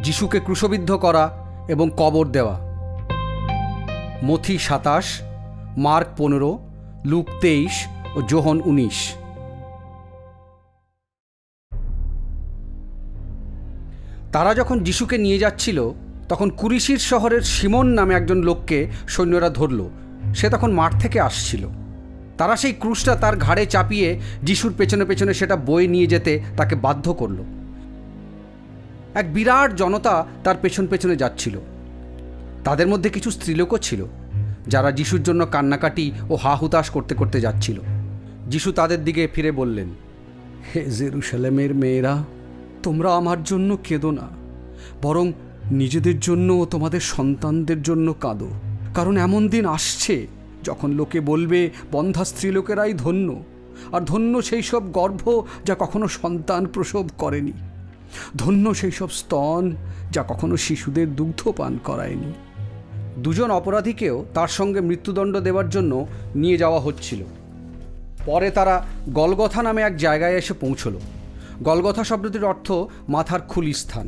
যিশুকে ক্রুশবিদ্ধ করা এবং কবর দেওয়া। মথি 27, মার্ক 15, লুক 23 ও যোহন 19। তারা যখন যিশুকে নিয়ে যাচ্ছিল তখন কুরিশির শহরের সিমন নামে একজন লোককে সৈন্যরা ধরল। সে তখন মাঠ থেকে আসছিল। তারা সেই ক্রুশটা তার ঘাড়ে চাপিয়ে যিশুর পেছনে পেছনে সেটা বয়ে নিয়ে যেতে তাকে বাধ্য করল। এক বিরাট জনতা তার পেছন পেছনে যাচ্ছিল। তাদের মধ্যে কিছু স্ত্রীলোকও ছিল যারা যিশুর জন্য কান্নাকাটি ও হা হুতাশ করতে করতে যাচ্ছিল। যিশু তাদের দিকে ফিরে বললেন, হে জেরুসালেমের মেয়েরা, তোমরা আমার জন্য কেঁদো না, বরং নিজেদের জন্য ও তোমাদের সন্তানদের জন্য কাঁদো। কারণ এমন দিন আসছে যখন লোকে বলবে, বন্ধ্যা স্ত্রীলোকেরাই ধন্য, আর ধন্য সেই সব গর্ভ যা কখনো সন্তান প্রসব করেনি, ধন্য সেই সব স্তন যা কখনো শিশুদের দুগ্ধ পান করায়নি। দুজন অপরাধীকেও তার সঙ্গে মৃত্যুদণ্ড দেওয়ার জন্য নিয়ে যাওয়া হচ্ছিল। পরে তারা গলগথা নামে এক জায়গায় এসে পৌঁছল। গলগথা শব্দটির অর্থ মাথার খুলি স্থান।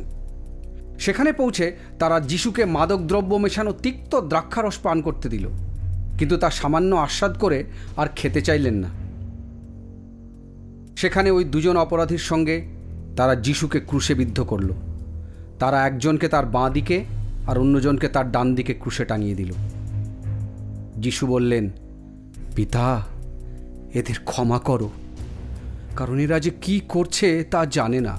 সেখানে পৌঁছে তারা যিশুকে মাদকদ্রব্য মেশানো তিক্ত দ্রাক্ষারস পান করতে দিল, কিন্তু তা সামান্য আস্বাদ করে আর খেতে চাইলেন না। সেখানে ওই দুজন অপরাধীর সঙ্গে তারা যিশুকে ক্রুশে বিদ্ধ করল। তারা একজনকে তার বাঁ দিকে আর অন্যজনকে তার ডান দিকে ক্রুশে টাঙিয়ে দিল। যিশু বললেন, পিতা, এদের ক্ষমা করো, কারণ এরা যে কি করছে তা জানে না।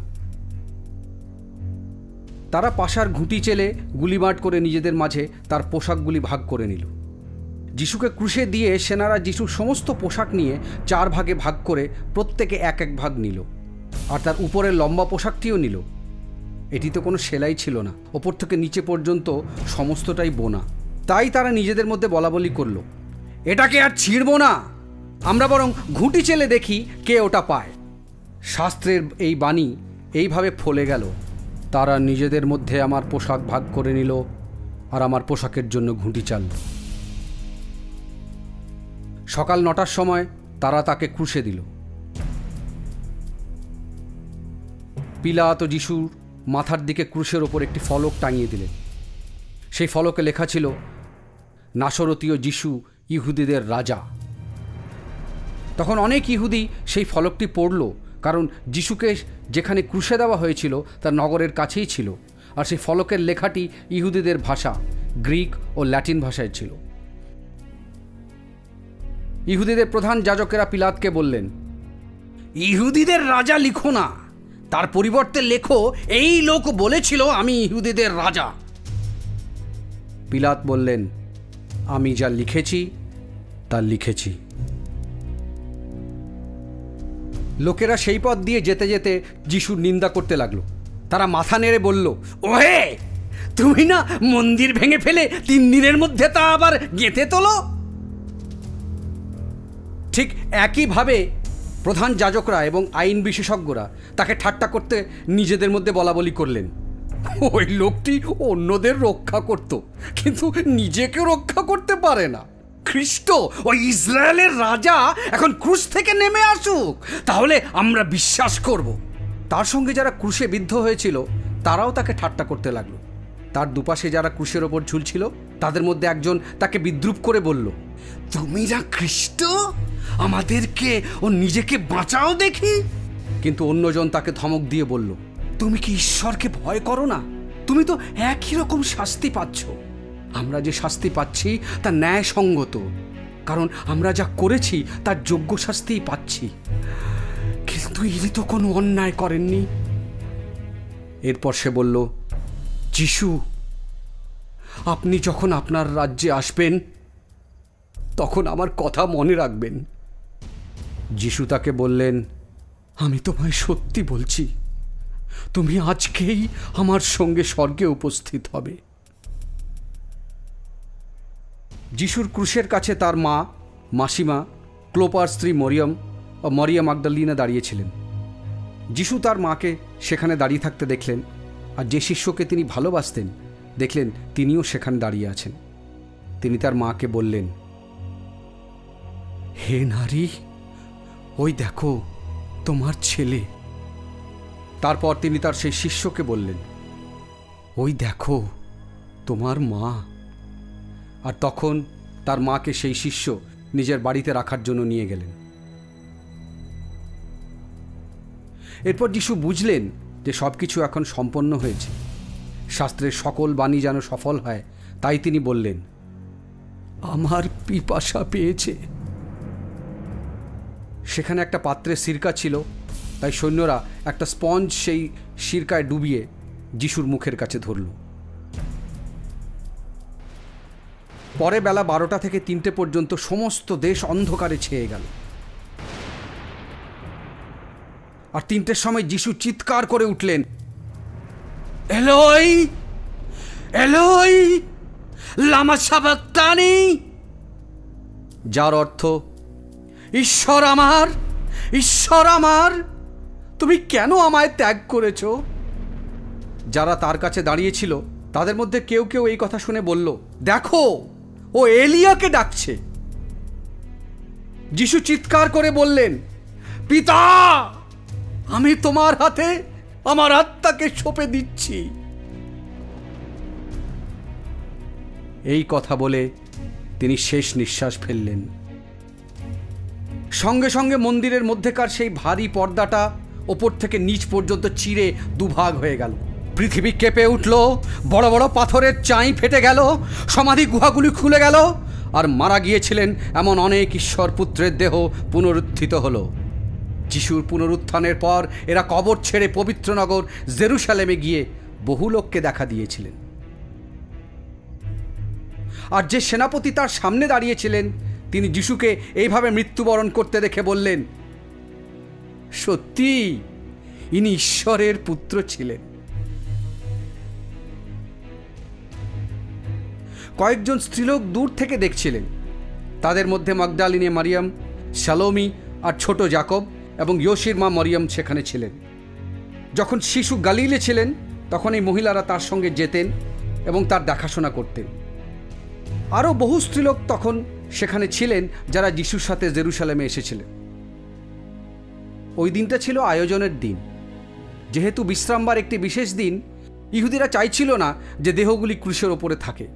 তারা পাশার ঘুঁটি চেলে গুলিমাট করে নিজেদের মাঝে তার পোশাকগুলি ভাগ করে নিল। যিশুকে ক্রুশে দিয়ে সেনারা যিশুর সমস্ত পোশাক নিয়ে 4 ভাগে ভাগ করে প্রত্যেকে এক এক ভাগ নিল, আর তার উপরের লম্বা পোশাকটিও নিল। এটি তো কোনো সেলাই ছিল না, ওপর থেকে নিচে পর্যন্ত সমস্তটাই বোনা। তাই তারা নিজেদের মধ্যে বলাবলি করল, এটাকে আর ছিঁড়ব না, আমরা বরং ঘুঁটি চেলে দেখি কে ওটা পায়। শাস্ত্রের এই বাণী এইভাবে ফলে গেল, তারা নিজেদের মধ্যে আমার পোশাক ভাগ করে নিল আর আমার পোশাকের জন্য ঘুঁটি চালল। সকাল 9টার সময় তারা তাকে ক্রুশে দিল। পিলাত যিশুর মাথার দিকে ক্রুশের ওপর একটি ফলক টাঙিয়ে দিলেন। সেই ফলকে লেখা ছিল, নাসরতীয় যিশু, ইহুদিদের রাজা। তখন অনেক ইহুদি সেই ফলকটি পড়ল, কারণ যিশুকে যেখানে ক্রুশে দেওয়া হয়েছিল তা নগরের কাছেই ছিল, আর সেই ফলকের লেখাটি ইহুদিদের ভাষা, গ্রিক ও ল্যাটিন ভাষায় ছিল। ইহুদিদের প্রধান যাজকেরা পিলাতকে বললেন, ইহুদিদের রাজা লিখো না, তার পরিবর্তে লেখো, এই লোক বলেছিল আমি ইহুদিদের রাজা। পিলাত বললেন, আমি যা লিখেছি তা লিখেছি। লোকেরা সেই পথ দিয়ে যেতে যেতে যিশুর নিন্দা করতে লাগলো। তারা মাথা নেড়ে বলল, ওহে, তুমি না মন্দির ভেঙে ফেলে 3 দিনের মধ্যে তা আবার গেঁথে তোলো? ঠিক একইভাবে প্রধান যাজকরা এবং আইন বিশেষজ্ঞরা তাকে ঠাট্টা করতে নিজেদের মধ্যে বলাবলি করলেন, ওই লোকটি অন্যদের রক্ষা করত, কিন্তু নিজেকে রক্ষা করতে পারে না। খ্রিস্ট, ওই ইসরায়েলের রাজা, এখন ক্রুশ থেকে নেমে আসুক, তাহলে আমরা বিশ্বাস করব। তার সঙ্গে যারা ক্রুশে বিদ্ধ হয়েছিল তারাও তাকে ঠাট্টা করতে লাগলো। তার দুপাশে যারা ক্রুশের ওপর ঝুলছিল তাদের মধ্যে একজন তাকে বিদ্রূপ করে বলল, তুমি না খ্রিস্ট, আমাদেরকে ও নিজেকে বাঁচাও দেখি। কিন্তু অন্যজন তাকে ধমক দিয়ে বলল, তুমি কি ঈশ্বরকে ভয় করো না? তুমি তো একই রকম শাস্তি পাচ্ছ। আমরা যে শাস্তি পাচ্ছি তা ন্যায়সঙ্গত, কারণ আমরা যা করেছি তার যোগ্য শাস্তিই পাচ্ছি, কিন্তু ইনি তো কোনো অন্যায় করেননি। এরপর সে বলল, যিশু, আপনি যখন আপনার রাজ্যে আসবেন তখন আমার কথা মনে রাখবেন। যিশু তাকে বললেন, আমি তোমায় সত্যি বলছি, তুমি আজকেই আমার সঙ্গে স্বর্গে উপস্থিত হবে। যিশুর ক্রুশের কাছে তার মা, মাসিমা, ক্লোপার স্ত্রী মরিয়ম ও মরিয়া মাগদালিনা দাঁড়িয়েছিলেন। যিশু তার মাকে সেখানে দাঁড়িয়ে থাকতে দেখলেন, আর যে শিষ্যকে তিনি ভালোবাসতেন দেখলেন তিনিও সেখানে দাঁড়িয়ে আছেন। তিনি তার মাকে বললেন, হে নারী, ওই দেখো তোমার ছেলে। তারপর তিনি তার সেই শিষ্যকে বললেন, ওই দেখো তোমার মা। আর তখন তার মাকে সেই শিষ্য নিজের বাড়িতে রাখার জন্য নিয়ে গেলেন। এরপর যিশু বুঝলেন যে সব কিছু এখন সম্পন্ন হয়েছে, শাস্ত্রের সকল বাণী যেন সফল হয়, তাই তিনি বললেন, আমার পিপাসা পেয়েছে। সেখানে একটা পাত্রে সিরকা ছিল, তাই সৈন্যরা একটা স্পঞ্জ সেই সিরকায় ডুবিয়ে যিশুর মুখের কাছে ধরল। পরে বেলা 12টা থেকে 3টে পর্যন্ত সমস্ত দেশ অন্ধকারে ছেয়ে গেল। আর 3টের সময় যিশু চিৎকার করে উঠলেন, এলোই এলোই লামা সাবাক্তানি, যার অর্থ, ঈশ্বর আমার, ঈশ্বর আমার, তুমি কেন আমায় ত্যাগ করেছ? যারা তার কাছে দাঁড়িয়েছিল তাদের মধ্যে কেউ কেউ এই কথা শুনে বলল, দেখো ও এলিয়াকে ডাকছে। যিশু চিৎকার করে বললেন, পিতা, আমি তোমার হাতে আমার আত্মাকে সঁপে দিচ্ছি। এই কথা বলে তিনি শেষ নিঃশ্বাস ফেললেন। সঙ্গে সঙ্গে মন্দিরের মধ্যেকার সেই ভারী পর্দাটা ওপর থেকে নিচ পর্যন্ত চিরে দুভাগ হয়ে গেল। পৃথিবী কেঁপে উঠল, বড় বড় পাথরের চাই ফেটে গেল, সমাধি গুহাগুলি খুলে গেল, আর মারা গিয়েছিলেন এমন অনেক ঈশ্বর পুত্রের দেহ পুনরুত্থিত হলো। যিশুর পুনরুত্থানের পর এরা কবর ছেড়ে পবিত্র নগর জেরুসালেমে গিয়ে বহু লোককে দেখা দিয়েছিলেন। আর যে সেনাপতি তার সামনে দাঁড়িয়েছিলেন, তিনি যিশুকে এইভাবে মৃত্যুবরণ করতে দেখে বললেন, সত্যি ইনি ঈশ্বরের পুত্র ছিলেন। কয়েকজন স্ত্রীলোক দূর থেকে দেখছিলেন। তাদের মধ্যে মাগদালিনী মারিয়াম, সালোমি আর ছোট জাকব এবং ইয়োসির মা মরিয়ম সেখানে ছিলেন। যখন শিশু গালিলে ছিলেন তখন এই মহিলারা তার সঙ্গে যেতেন এবং তার দেখাশোনা করতেন। আরও বহু স্ত্রীলোক তখন সেখানে ছিলেন যারা যিশুর সাথে জেরুসালেমে এসেছিলেন। ওই দিনটা ছিল আয়োজনের দিন। যেহেতু বিশ্রামবার একটি বিশেষ দিন, ইহুদিরা চাইছিল না যে দেহগুলি ক্রুশের ওপরে থাকে।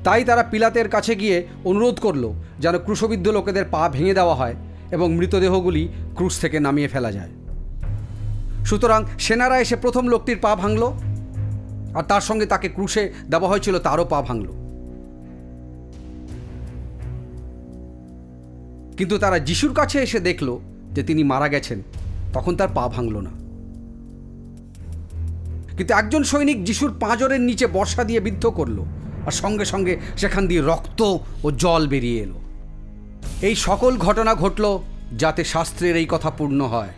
তাই তারা পিলাতের কাছে গিয়ে অনুরোধ করল যেন ক্রুশবিদ্ধ লোকেদের পা ভেঙে দেওয়া হয় এবং মৃতদেহগুলি ক্রুশ থেকে নামিয়ে ফেলা যায়। সুতরাং সেনারা এসে প্রথম লোকটির পা ভাঙল, আর তার সঙ্গে তাকে ক্রুশে দেওয়া হয়েছিল তারও পা ভাঙল। কিন্তু তারা যিশুর কাছে এসে দেখল যে তিনি মারা গেছেন, তখন তার পা ভাঙল না। কিন্তু একজন সৈনিক যিশুর পাঁজরের নিচে বর্ষা দিয়ে বিদ্ধ করল, আর সঙ্গে সঙ্গে সেখান দিয়ে রক্ত ও জল বেরিয়ে এলো। এই সকল ঘটনা ঘটল যাতে শাস্ত্রের এই কথা পূর্ণ হয়,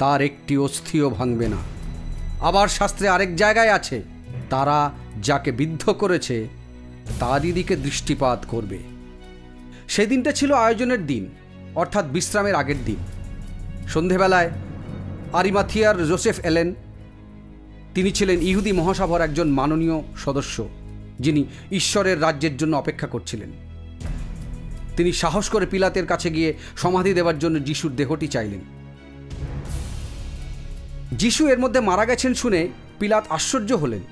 তার একটি অস্থিও ভাঙবে না। আবার শাস্ত্রে আরেক জায়গায় আছে, তারা যাকে বিদ্ধ করেছে তারই দিকে দৃষ্টিপাত করবে। সেদিনটা ছিল আয়োজনের দিন, অর্থাৎ বিশ্রামের আগের দিন। সন্ধেবেলায় আরিমাথিয়ার যোসেফ এলেন। তিনি ছিলেন ইহুদি মহাসভার একজন মাননীয় সদস্য, যিনি ঈশ্বরের রাজ্যের জন্য অপেক্ষা করছিলেন। তিনি সাহস করে পিলাতের কাছে গিয়ে সমাধি দেওয়ার জন্য যিশুর দেহটি চাইলেন। যিশু এর মধ্যে মারা গেছেন শুনে পিলাত আশ্চর্য হলেন।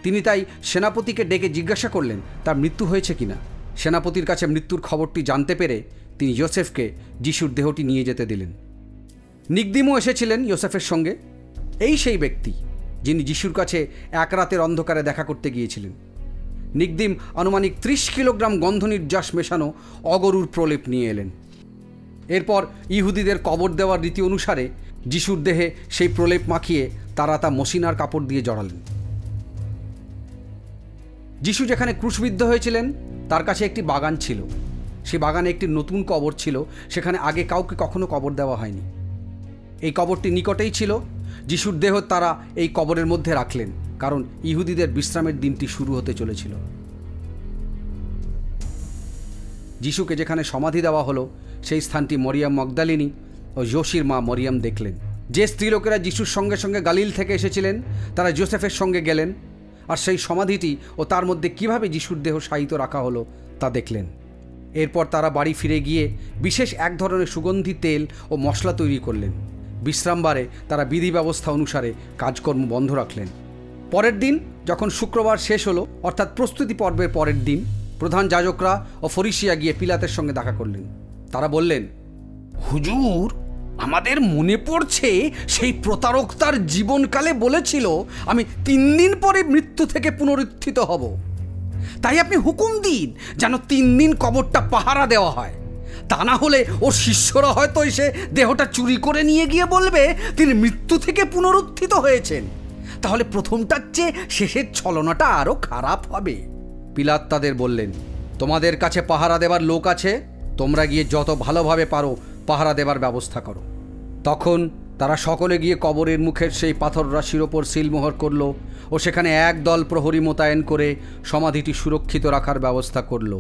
তিনি তাই সেনাপতিকে ডেকে জিজ্ঞাসা করলেন তার মৃত্যু হয়েছে কিনা। সেনাপতির কাছে মৃত্যুর খবরটি জানতে পেরে তিনি যোসেফকে যিশুর দেহটি নিয়ে যেতে দিলেন। নিকদিমও এসেছিলেন যোসেফের সঙ্গে। এই সেই ব্যক্তি যিনি যিশুর কাছে এক রাতের অন্ধকারে দেখা করতে গিয়েছিলেন। নিকদিম আনুমানিক 30 কিলোগ্রাম গন্ধ নির্যাস মেশানো অগরুর প্রলেপ নিয়ে এলেন। এরপর ইহুদিদের কবর দেওয়ার রীতি অনুসারে যিশুর দেহে সেই প্রলেপ মাখিয়ে তারা তা মসিনার কাপড় দিয়ে জড়ালেন। যিশু যেখানে ক্রুশবিদ্ধ হয়েছিলেন তার কাছে একটি বাগান ছিল। সেই বাগানে একটি নতুন কবর ছিল, সেখানে আগে কাউকে কখনো কবর দেওয়া হয়নি। এই কবরটি নিকটেই ছিল। যিশুর দেহ তারা এই কবরের মধ্যে রাখলেন, কারণ ইহুদিদের বিশ্রামের দিনটি শুরু হতে চলেছিল। যিশুকে যেখানে সমাধি দেওয়া হলো সেই স্থানটি মরিয়াম মগদালিনী ও যোশির মা মরিয়াম দেখলেন। যে স্ত্রীলোকেরা যিশুর সঙ্গে সঙ্গে গালিল থেকে এসেছিলেন তারা যোসেফের সঙ্গে গেলেন, আর সেই সমাধিটি ও তার মধ্যে কিভাবে যিশুর দেহ শায়িত রাখা হলো তা দেখলেন। এরপর তারা বাড়ি ফিরে গিয়ে বিশেষ এক ধরনের সুগন্ধি তেল ও মশলা তৈরি করলেন। বিশ্রামবারে তারা বিধি ব্যবস্থা অনুসারে কাজকর্ম বন্ধ রাখলেন। পরের দিন যখন শুক্রবার শেষ হলো, অর্থাৎ প্রস্তুতি পর্বের পরের দিন, প্রধান যাজকরা ও ফরিসিয়া গিয়ে পিলাতের সঙ্গে দেখা করলেন। তারা বললেন, হুজুর, আমাদের মনে পড়ছে সেই প্রতারক তার জীবনকালে বলেছিল, আমি 3 দিন পরে মৃত্যু থেকে পুনরুত্থিত হব। তাই আপনি হুকুম দিন যেন 3 দিন কবরটা পাহারা দেওয়া হয়। তা না হলে ওর শিষ্যরা হয়তো এসে দেহটা চুরি করে নিয়ে গিয়ে বলবে তিনি মৃত্যু থেকে পুনরুত্থিত হয়েছেন। তাহলে প্রথমটার চেয়ে শেষের ছলনাটা আরও খারাপ হবে। পিলাত তাদের বললেন, তোমাদের কাছে পাহারা দেবার লোক আছে, তোমরা গিয়ে যত ভালোভাবে পারো পাহারা দেবার ব্যবস্থা করো। তখন তারা সকলে গিয়ে কবরের মুখের সেই পাথর রাশির ওপর সিলমোহর করল ও সেখানে একদল প্রহরী মোতায়েন করে সমাধিটি সুরক্ষিত রাখার ব্যবস্থা করল।